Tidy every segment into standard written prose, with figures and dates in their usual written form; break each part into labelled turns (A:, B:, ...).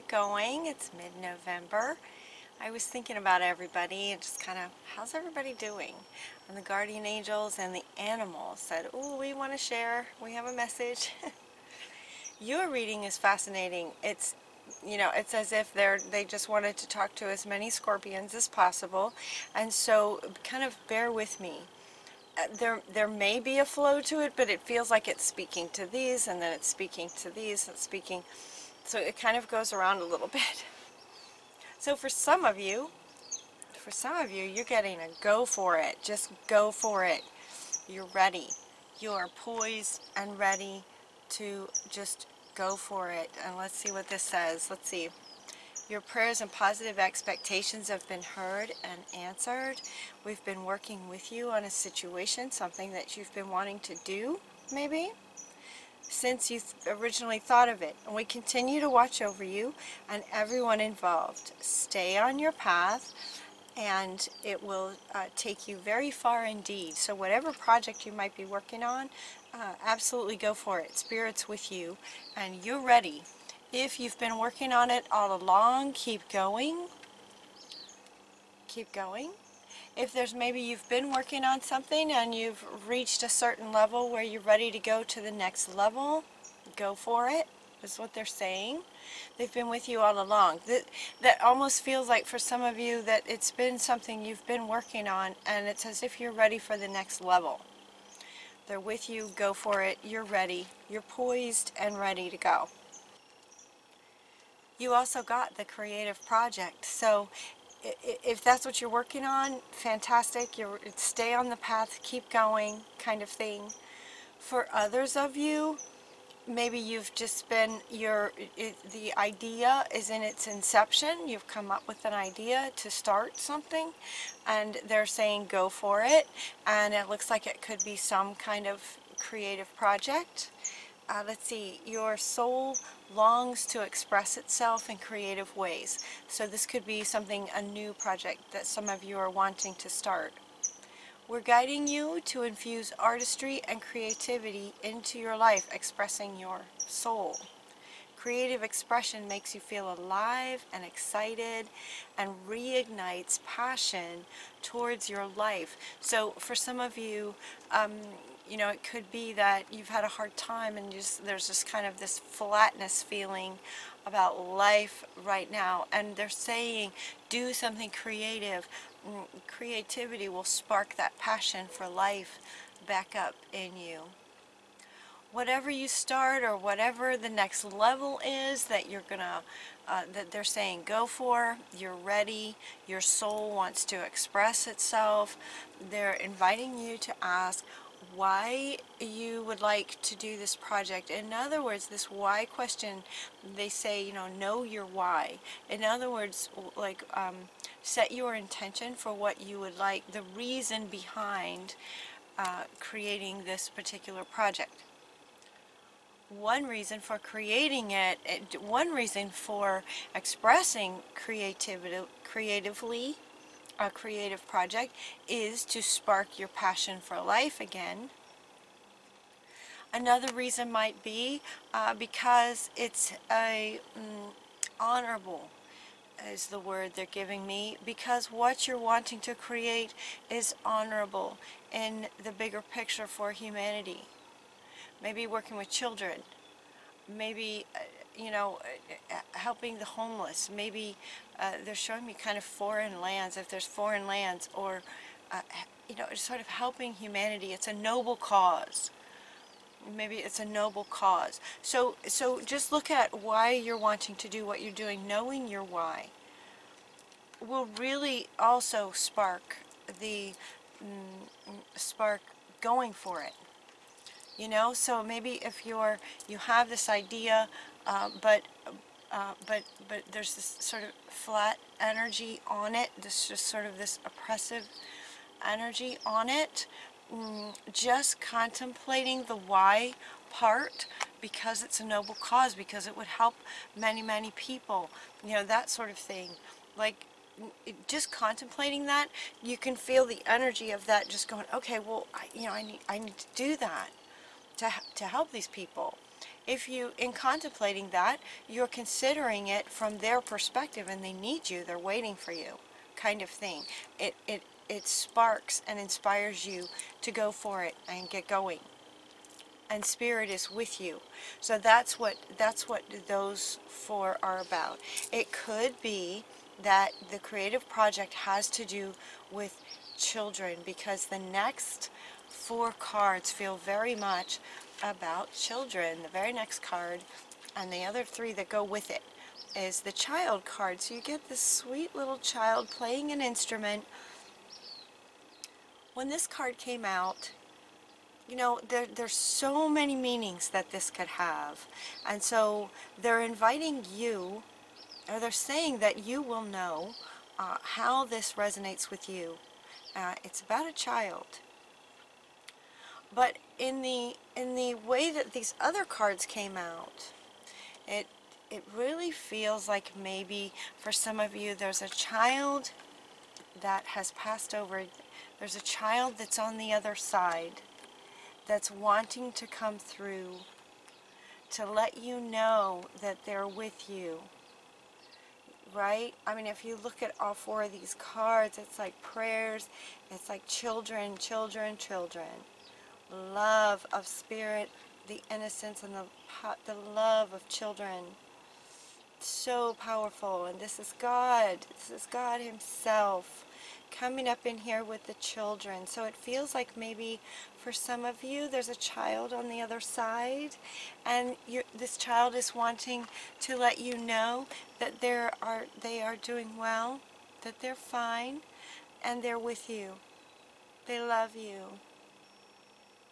A: it going? It's mid-November. I was thinking about everybody and just kind of, how's everybody doing? And the guardian angels and the animals said, oh, we want to share. We have a message. Your reading is fascinating. It's, it's as if they just wanted to talk to as many Scorpions as possible. And so kind of bear with me. There may be a flow to it, but it feels like it's speaking to these, and then it's speaking to these, and speaking. So it kind of goes around a little bit. So for some of you, you're getting a go for it. Just go for it. You're ready. You are poised and ready to just go for it. And let's see what this says. Let's see. Your prayers and positive expectations have been heard and answered. We've been working with you on a situation, something that you've been wanting to do, maybe, since you originally thought of it. And we continue to watch over you and everyone involved. Stay on your path, and it will take you very far indeed. So whatever project you might be working on, absolutely go for it. Spirit's with you, and you're ready. If you've been working on it all along, keep going. Keep going. If there's maybe you've been working on something and you've reached a certain level where you're ready to go to the next level, go for it, is what they're saying. They've been with you all along. That almost feels like for some of you that it's been something you've been working on, and it's as if you're ready for the next level. They're with you, go for it, you're ready. You're poised and ready to go. You also got the creative project. So if that's what you're working on, fantastic. Stay on the path, keep going, kind of thing. For others of you, maybe you've just been, the idea is in its inception. You've come up with an idea to start something, and they're saying go for it. And it looks like it could be some kind of creative project. Let's see, your soul longs to express itself in creative ways. So this could be something, a new project that some of you are wanting to start. We're guiding you to infuse artistry and creativity into your life, expressing your soul. Creative expression makes you feel alive and excited and reignites passion towards your life. So for some of you, it could be that you've had a hard time and there's just kind of this flatness feeling about life right now. And they're saying, do something creative. Creativity will spark that passion for life back up in you. Whatever you start, or whatever the next level is that you're gonna, that they're saying go for, you're ready, your soul wants to express itself. They're inviting you to ask why you would like to do this project. In other words, this why question, they say, know your why. In other words, like, set your intention for what you would like, the reason behind creating this particular project. One reason for creating it, one reason for expressing creatively, a creative project, is to spark your passion for life again. Another reason might be because it's honorable, is the word they're giving me, because what you're wanting to create is honorable in the bigger picture for humanity. Maybe working with children, maybe, helping the homeless. Maybe they're showing me kind of foreign lands, if there's foreign lands, or, sort of helping humanity. It's a noble cause. Maybe it's a noble cause. So just look at why you're wanting to do what you're doing. Knowing your why will really also spark going for it. So maybe if you have this idea, but there's this sort of flat energy on it, this just sort of this oppressive energy on it, just contemplating the why part, because it's a noble cause, because it would help many, many people, that sort of thing. Like, just contemplating that, you can feel the energy of that just going, okay, well, I need to do that to help these people. if you, in contemplating that, you're considering it from their perspective, and they need you, they're waiting for you, kind of thing. It sparks and inspires you to go for it and get going. And Spirit is with you. So that's what those four are about. It could be that the creative project has to do with children, because the next four cards feel very much about children. The very next card, and the other three that go with it, is the child card. So you get this sweet little child playing an instrument. When this card came out, you know, there's so many meanings that this could have. And so they're inviting you, or they're saying that you will know how this resonates with you. It's about a child. But in the way that these other cards came out, it really feels like maybe for some of you there's a child that has passed over. There's a child that's on the other side, that's wanting to come through to let you know that they're with you, right? I mean, if you look at all four of these cards, it's like prayers, it's like children, children, children. Love of Spirit, the innocence and the love of children. So powerful. And this is God. This is God Himself coming up in here with the children. So it feels like maybe for some of you there's a child on the other side, and this child is wanting to let you know that they are doing well, that they're fine, and they're with you. They love you.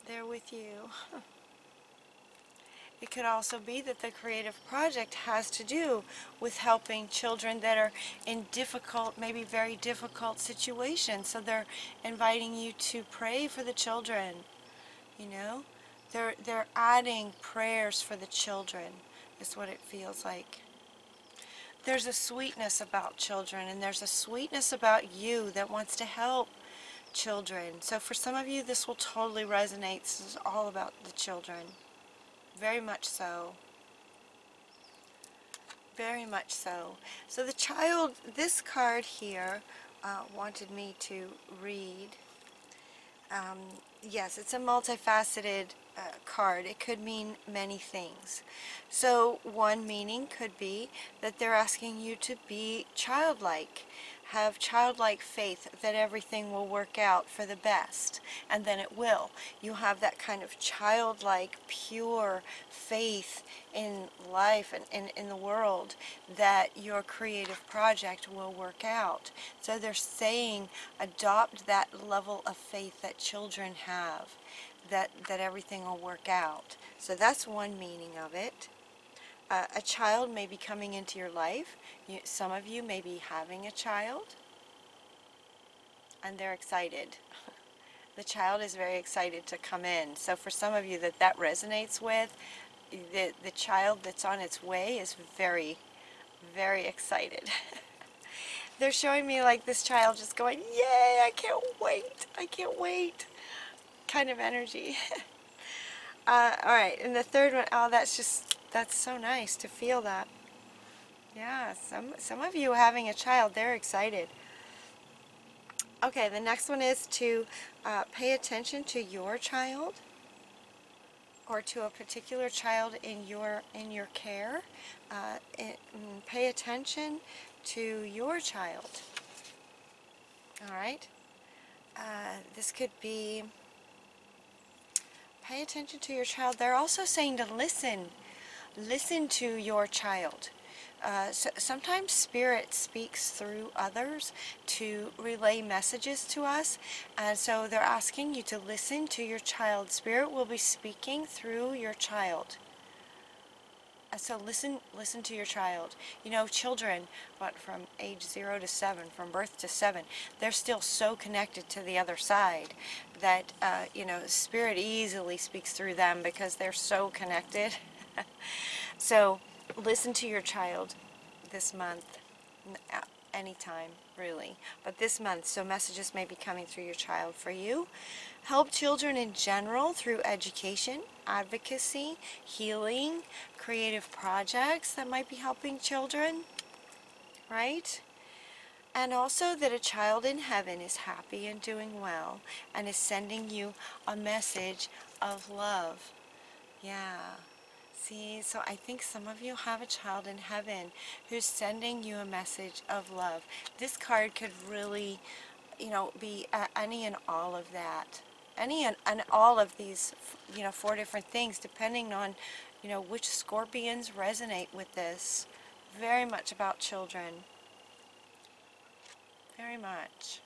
A: They're with you. It could also be that the creative project has to do with helping children that are in difficult, maybe very difficult situations. So they're inviting you to pray for the children. You know, they're adding prayers for the children, is what it feels like. There's a sweetness about children, and there's a sweetness about you that wants to help children. So for some of you, this will totally resonate. This is all about the children. Very much so. Very much so. So the child, this card here, wanted me to read. Yes, it's a multifaceted card. It could mean many things. So one meaning could be that they're asking you to be childlike. Have childlike faith that everything will work out for the best, and then it will. You have that kind of childlike, pure faith in life and in the world that your creative project will work out. So they're saying adopt that level of faith that children have, that everything will work out. So that's one meaning of it. A child may be coming into your life. Some of you may be having a child, and they're excited. The child is very excited to come in. So for some of you that resonates with, the child that's on its way is very, very excited. They're showing me like this child just going, yay, I can't wait, kind of energy. Alright, and the third one, oh, that's so nice to feel that. Yeah, some of you having a child, they're excited. Okay, the next one is to pay attention to your child, or to a particular child in your care. Pay attention to your child. All right. This could be pay attention to your child. They're also saying to listen. Listen to your child. So sometimes Spirit speaks through others to relay messages to us, and so they're asking you to listen to your child. Spirit will be speaking through your child. So listen to your child. You know, children, from age 0 to 7, from birth to 7, they're still so connected to the other side that, you know, Spirit easily speaks through them because they're so connected. So listen to your child this month, anytime really, but this month. So messages may be coming through your child for you. Help children in general through education, advocacy, healing, creative projects that might be helping children, right? And also that a child in heaven is happy and doing well and is sending you a message of love. Yeah. See, so I think some of you have a child in heaven who's sending you a message of love. This card could really, be any and all of that. Any and all of these, 4 different things, depending on, which scorpions resonate with this. Very much about children. Very much.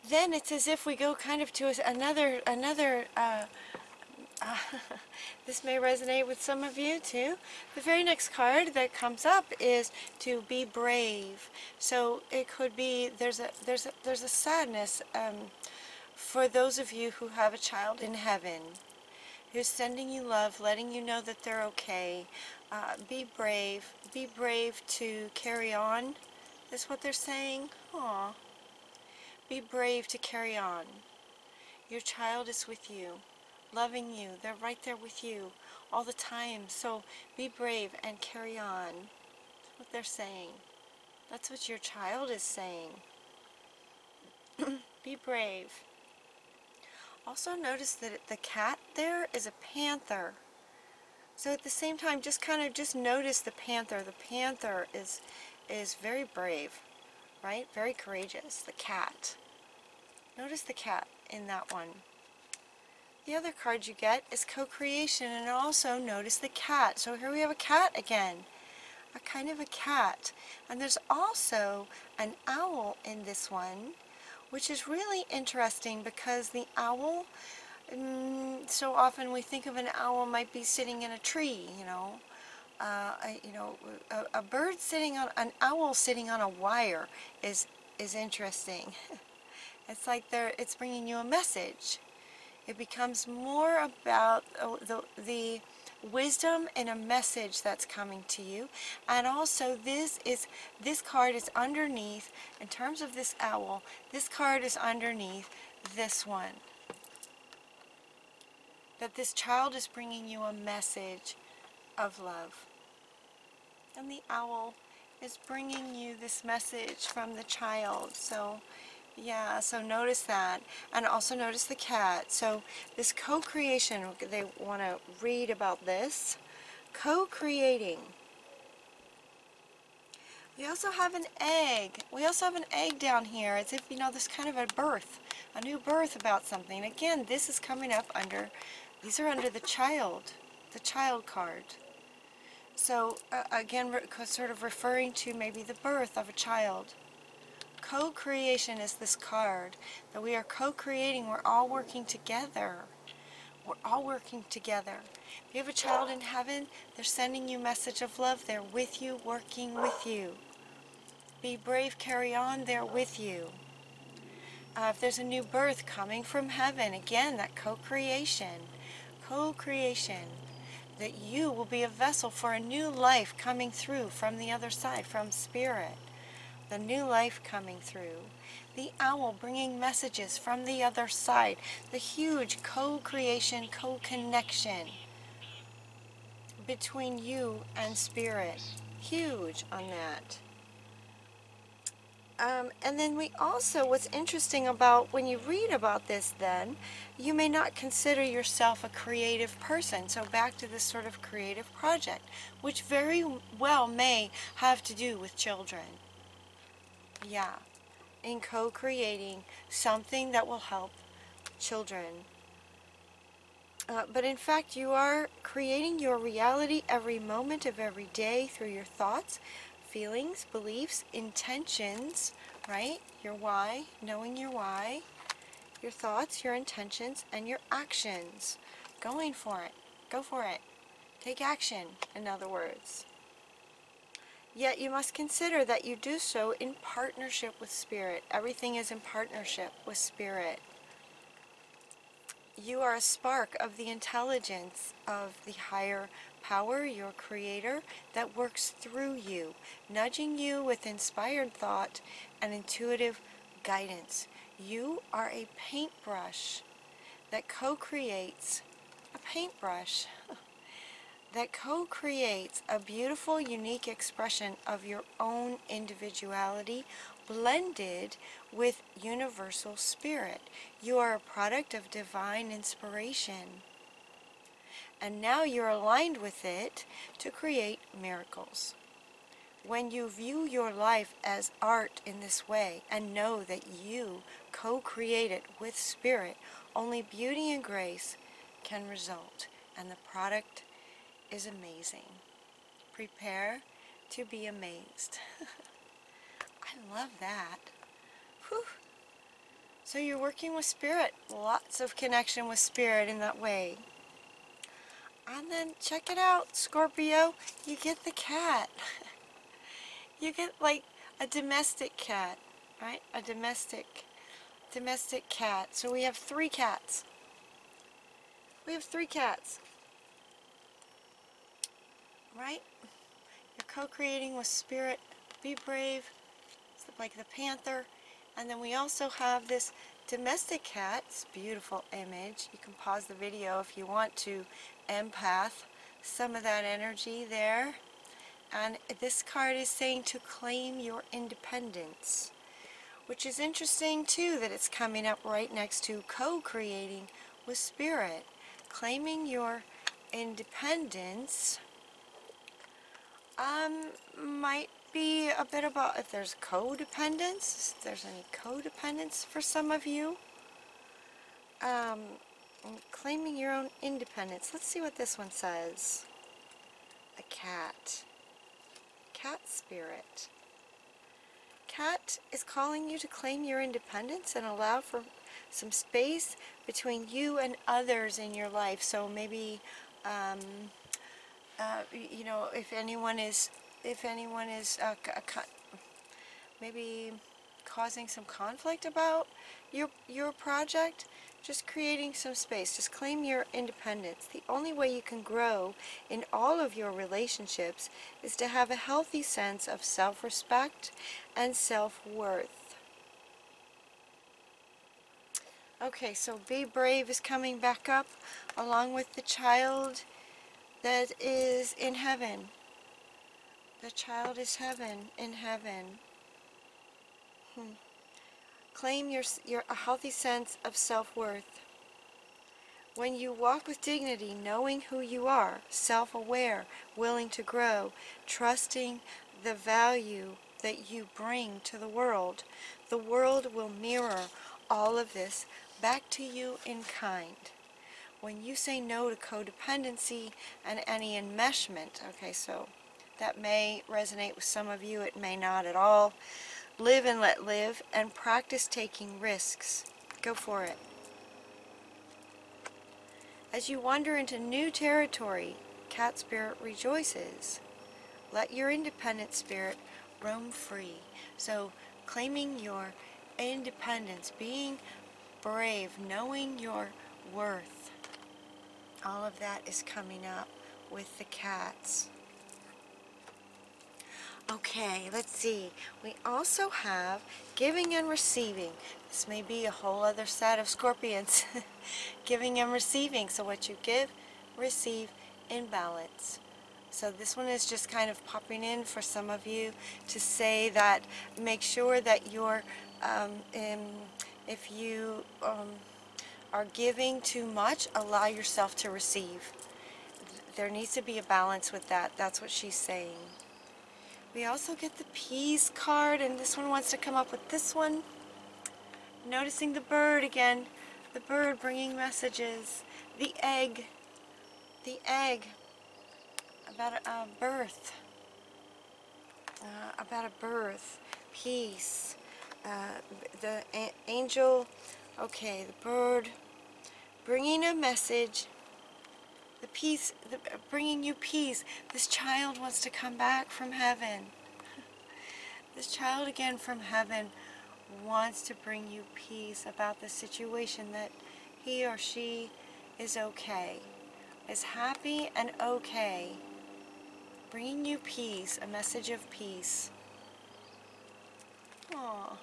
A: Then it's as if we go kind of to another this may resonate with some of you too. The very next card that comes up is to be brave. So it could be there's a sadness for those of you who have a child in heaven who's sending you love, letting you know that they're okay. Be brave. Be brave to carry on. Is what they're saying. Aw. Be brave to carry on. Your child is with you, loving you. They're right there with you all the time. So be brave and carry on. That's what they're saying. That's what your child is saying. Be brave. Also notice that the cat there is a panther. So at the same time, just notice the panther. The panther is very brave, right? Very courageous. The cat. Notice the cat in that one. The other card you get is co-creation, and also notice the cat. So here we have a cat again. A kind of a cat. And there's also an owl in this one, which is really interesting because the owl, so often we think of an owl might be sitting in a tree, a bird sitting on, an owl sitting on a wire is interesting. It's like it's bringing you a message. It becomes more about the wisdom and a message that's coming to you. And also this card is underneath, in terms of this owl, this card is underneath this one. That this child is bringing you a message of love. And the owl is bringing you this message from the child. So yeah, so notice that. And also notice the cat. So this co-creation, they want to read about this. Co-creating. We also have an egg. We also have an egg down here, as if, this kind of a birth, a new birth about something. Again, this is coming up under, these are under the child card. So again, sort of referring to maybe the birth of a child. Co-creation is this card, that we are co-creating. We're all working together. We're all working together. If you have a child in heaven, they're sending you a message of love. They're with you, working with you. Be brave, carry on, they're with you. If there's a new birth coming from heaven, again, that co-creation. Co-creation. That you will be a vessel for a new life coming through from the other side, from spirit. The new life coming through. The owl bringing messages from the other side. The huge co-creation, co-connection between you and spirit. Huge on that. And then we also, what's interesting about when you read about this then, you may not consider yourself a creative person. So back to this sort of creative project, which very well may have to do with children. Yeah, in co-creating something that will help children. But in fact, you are creating your reality every moment of every day through your thoughts, feelings, beliefs, intentions, right? Your why, knowing your why, your thoughts, your intentions, and your actions. Going for it. Go for it. Take action, in other words. Yet you must consider that you do so in partnership with Spirit. Everything is in partnership with Spirit. You are a spark of the intelligence of the higher power, your Creator, that works through you, nudging you with inspired thought and intuitive guidance. You are a paintbrush that co-creates a paintbrush that co-creates a beautiful, unique expression of your own individuality blended with universal spirit. You are a product of divine inspiration. And now you're aligned with it to create miracles. When you view your life as art in this way and know that you co-create it with spirit, only beauty and grace can result, and the product is amazing. Prepare to be amazed. I love that. Whew. So you're working with spirit. Lots of connection with spirit in that way. And then check it out, Scorpio. You get the cat. You get like a domestic cat, right? A domestic cat. So we have 3 cats. We have 3 cats. Right? You're co-creating with spirit. Be brave. It's like the panther. And then we also have this domestic cat. It's a beautiful image. You can pause the video if you want to empath some of that energy there. And this card is saying to claim your independence, which is interesting too, that it's coming up right next to co-creating with spirit. Claiming your independence might be a bit about if there's codependence, if there's any codependence for some of you. Claiming your own independence. Let's see what this one says. A cat. Cat spirit. Cat is calling you to claim your independence and allow for some space between you and others in your life. So maybe, you know, if anyone is maybe causing some conflict about your project, just creating some space. Just claim your independence. The only way you can grow in all of your relationships is to have a healthy sense of self-respect and self-worth. Okay, so be brave is coming back up along with the child that is in heaven. The child is in heaven. Claim your a healthy sense of self-worth. When you walk with dignity, knowing who you are, self-aware, willing to grow, trusting the value that you bring to the world will mirror all of this back to you in kind. When you say no to codependency and any enmeshment, okay, so that may resonate with some of you, it may not at all. Live and let live, and practice taking risks. Go for it. As you wander into new territory, cat spirit rejoices. Let your independent spirit roam free. So claiming your independence, being brave, knowing your worth, all of that is coming up with the cats. Okay, let's see. We also have giving and receiving. This may be a whole other set of scorpions. Giving and receiving. So what you give, receive in balance. So this one is just kind of popping in for some of you to say that make sure that you're, if you are giving too much, allow yourself to receive. There needs to be a balance with that. That's what she's saying. We also get the peace card, and this one wants to come up with this one. Noticing the bird again. The bird bringing messages. The egg. The egg. About a birth. About a birth. Peace. The angel. Okay, the bird bringing a message. The peace, bringing you peace. This child wants to come back from heaven. This child again from heaven wants to bring you peace about the situation, that he or she is okay, is happy and okay. Bringing you peace, a message of peace. Aww.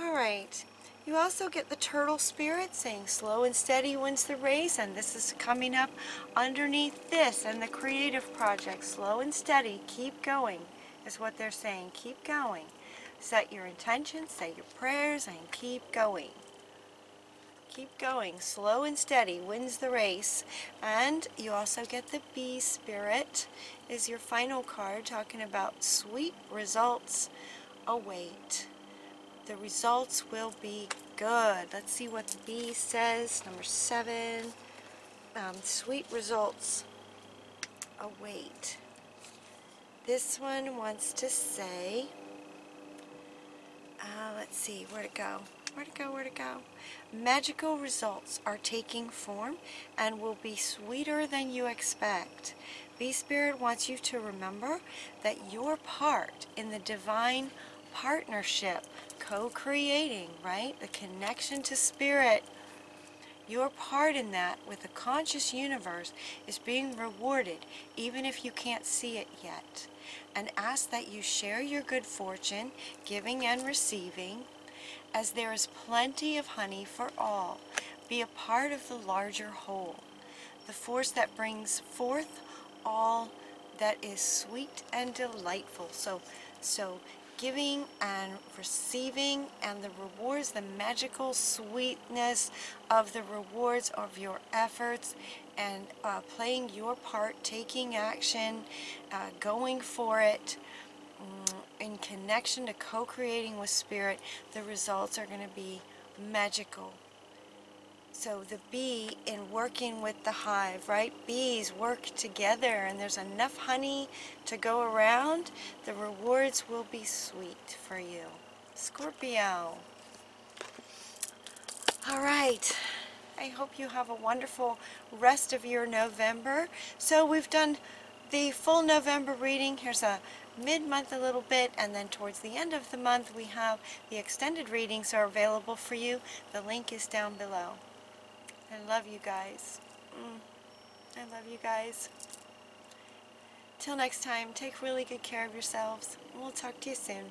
A: All right. You also get the turtle spirit saying slow and steady wins the race, and this is coming up underneath this and the creative project. Slow and steady, keep going is what they're saying. Keep going. Set your intentions, say your prayers, and keep going. Keep going. Slow and steady wins the race. And you also get the bee spirit is your final card, talking about sweet results await. The results will be good. Let's see what the bee says. Number 7. Sweet results await. This one wants to say, let's see, where'd it go? Where'd it go? Where'd it go? Magical results are taking form and will be sweeter than you expect. Bee Spirit wants you to remember that your part in the divine partnership, co-creating, right? The connection to Spirit, your part in that with the conscious universe is being rewarded even if you can't see it yet. And ask that you share your good fortune, giving and receiving, as there is plenty of honey for all. Be a part of the larger whole, the force that brings forth all that is sweet and delightful. So giving and receiving, and the rewards, the magical sweetness of the rewards of your efforts, and playing your part, taking action, going for it, in connection to co-creating with Spirit, the results are going to be magical. So the bee in working with the hive, right? Bees work together and there's enough honey to go around. The rewards will be sweet for you. Scorpio. All right. I hope you have a wonderful rest of your November. So we've done the full November reading. Here's a mid-month a little bit, and then towards the end of the month we have the extended readings are available for you. The link is down below. I love you guys. I love you guys. Till next time, take really good care of yourselves. We'll talk to you soon.